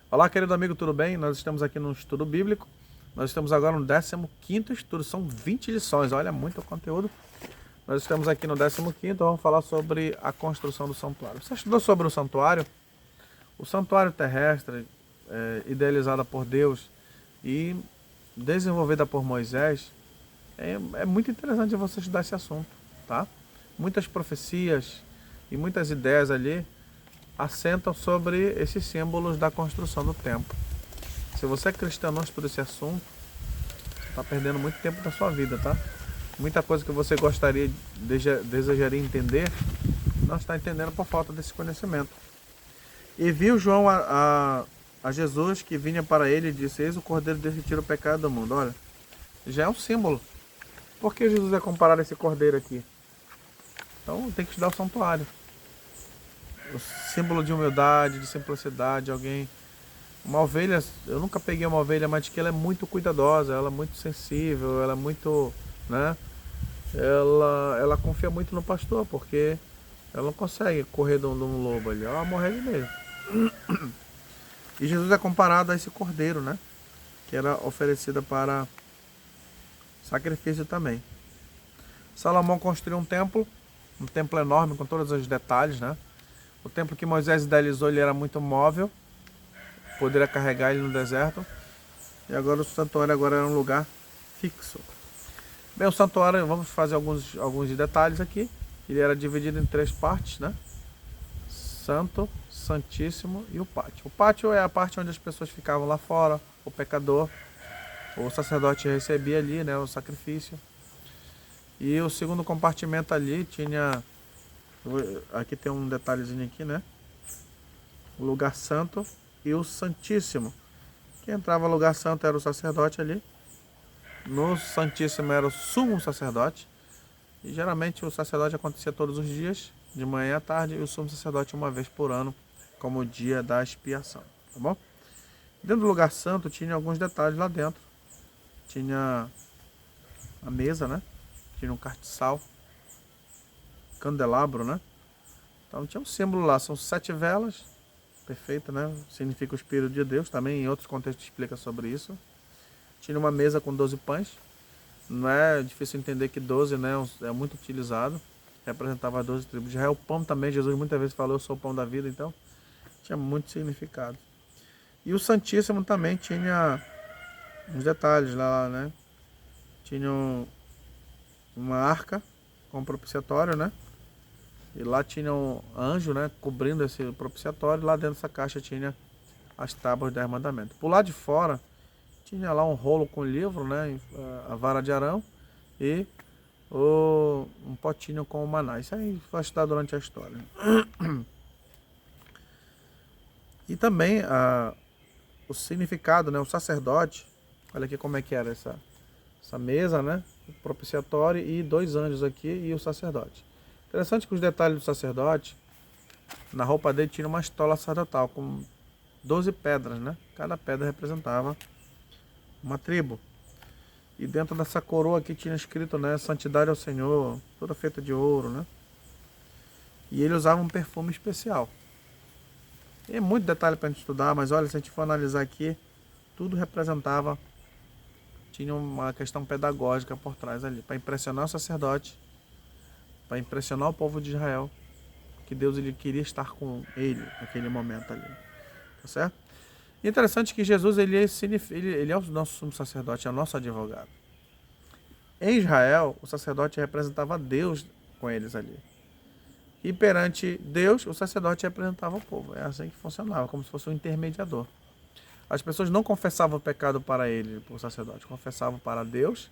Olá, querido amigo, tudo bem? Nós estamos aqui no estudo bíblico. Nós estamos agora no 15º estudo, são 20 lições, olha, muito conteúdo. Nós estamos aqui no 15º, vamos falar sobre a construção do santuário. Você estudou sobre o santuário? O santuário terrestre, idealizado por Deus e desenvolvida por Moisés, é muito interessante você estudar esse assunto, tá? Muitas profecias e muitas ideias ali assentam sobre esses símbolos da construção do templo. Se você é cristão e não estuda esse assunto, está perdendo muito tempo da sua vida, tá? Muita coisa que você gostaria, desejaria entender, não está entendendo por falta desse conhecimento. E viu João a Jesus que vinha para ele e disse: eis o Cordeiro Deus que tira o pecado do mundo. Olha, já é um símbolo. Por que Jesus é comparado a esse cordeiro aqui? Então tem que estudar o santuário. O símbolo de humildade, de simplicidade, alguém. Uma ovelha, eu nunca peguei uma ovelha, mas que ela é muito cuidadosa, ela é muito sensível, ela é muito, né? Ela confia muito no pastor, porque ela não consegue correr de um lobo ali, ela morre ali mesmo. E Jesus é comparado a esse cordeiro, né? Que era oferecido para sacrifício também. Salomão construiu um templo enorme com todos os detalhes, né? O templo que Moisés idealizou, ele era muito móvel, poderia carregar ele no deserto. E agora o santuário agora era um lugar fixo. Bem, o santuário, vamos fazer alguns detalhes aqui. Ele era dividido em 3 partes, né? Santo, Santíssimo e o pátio. O pátio é a parte onde as pessoas ficavam lá fora, o pecador, o sacerdote recebia ali, né, o sacrifício. E o segundo compartimento ali tinha, aqui tem um detalhezinho aqui, né? O lugar santo e o santíssimo. Quem entrava no lugar santo era o sacerdote ali. No santíssimo era o sumo sacerdote. E geralmente o sacerdote acontecia todos os dias, de manhã à tarde, e o sumo sacerdote uma vez por ano, como o dia da expiação, tá bom? Dentro do lugar santo tinha alguns detalhes lá dentro. Tinha a mesa, né? Tinha um castiçal, candelabro, né? Então tinha um símbolo lá, são 7 velas, perfeito, né? Significa o Espírito de Deus, também em outros contextos explica sobre isso. Tinha uma mesa com 12 pães, não é difícil entender que 12, né, é muito utilizado, representava as 12 tribos de Israel. O pão também, Jesus muitas vezes falou: eu sou o pão da vida, então tinha muito significado. E o Santíssimo também tinha uns detalhes lá, né? Tinha uma arca com propiciatório, né? E lá tinha um anjo, né, cobrindo esse propiciatório. Lá dentro dessa caixa tinha as tábuas do mandamento. Por lá de fora tinha lá um rolo com livro, né, a vara de Arão e um potinho com o maná. Isso aí vai estudar durante a história. E também o significado, né, o sacerdote. Olha aqui como é que era essa mesa, né, o propiciatório e 2 anjos aqui e o sacerdote. Interessante que os detalhes do sacerdote, na roupa dele tinha uma estola sacerdotal com 12 pedras, né? Cada pedra representava uma tribo. E dentro dessa coroa aqui tinha escrito, né, santidade ao Senhor, toda feita de ouro, né? E ele usava um perfume especial. Tem muito detalhe para a gente estudar, mas olha, se a gente for analisar aqui, tudo representava, tinha uma questão pedagógica por trás ali, para impressionar o sacerdote, para impressionar o povo de Israel, que Deus ele queria estar com ele naquele momento ali, tá certo? E interessante que Jesus ele é o nosso sumo sacerdote, é o nosso advogado. Em Israel, o sacerdote representava Deus com eles ali. E perante Deus, o sacerdote representava o povo. É assim que funcionava, como se fosse um intermediador. As pessoas não confessavam o pecado para ele, para o sacerdote, confessavam para Deus.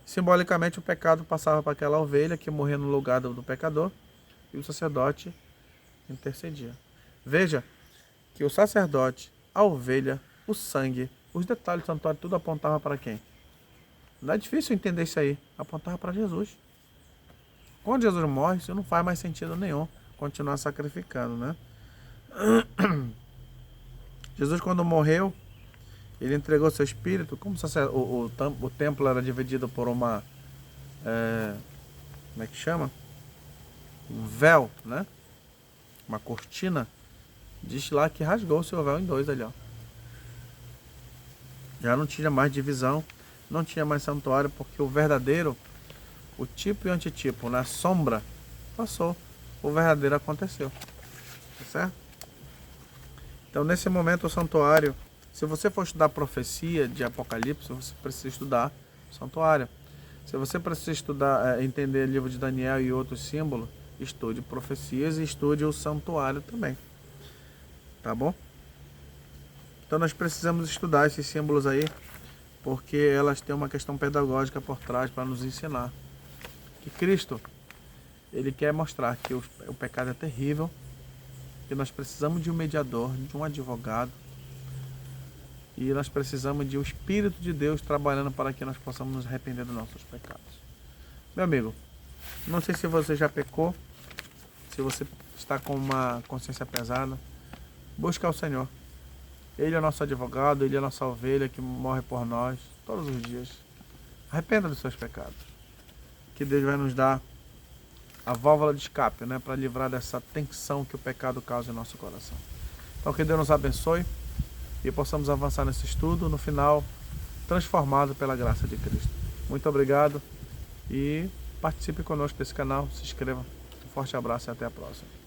Simbolicamente, o pecado passava para aquela ovelha que morria no lugar do pecador e o sacerdote intercedia. Veja que o sacerdote, a ovelha, o sangue, os detalhes do santuário, tudo apontava para quem? Não é difícil entender isso aí. Apontava para Jesus. Quando Jesus morre, isso não faz mais sentido nenhum continuar sacrificando, né? Jesus, quando morreu, ele entregou seu espírito. Como o templo era dividido por uma... como é que chama? Um véu, né? Uma cortina. Diz lá que rasgou o seu véu em 2 ali, ó. Já não tinha mais divisão, não tinha mais santuário, porque o verdadeiro, o tipo e o antitipo, na sombra, passou. O verdadeiro aconteceu. Tá certo? Então, nesse momento, o santuário, se você for estudar profecia de Apocalipse, você precisa estudar o santuário. Se você precisa estudar, entender o livro de Daniel e outros símbolos, estude profecias e estude o santuário também. Tá bom? Então nós precisamos estudar esses símbolos aí, porque elas têm uma questão pedagógica por trás para nos ensinar. Que Cristo, Ele quer mostrar que o pecado é terrível, que nós precisamos de um mediador, de um advogado, e nós precisamos de um Espírito de Deus trabalhando para que nós possamos nos arrepender dos nossos pecados. Meu amigo, não sei se você já pecou, se você está com uma consciência pesada, busca o Senhor. Ele é nosso advogado, Ele é nossa ovelha que morre por nós todos os dias. Arrependa dos seus pecados. Que Deus vai nos dar a válvula de escape, né, para livrar dessa tensão que o pecado causa em nosso coração. Então que Deus nos abençoe e possamos avançar nesse estudo, no final, transformado pela graça de Cristo. Muito obrigado e participe conosco desse canal, se inscreva. Um forte abraço e até a próxima.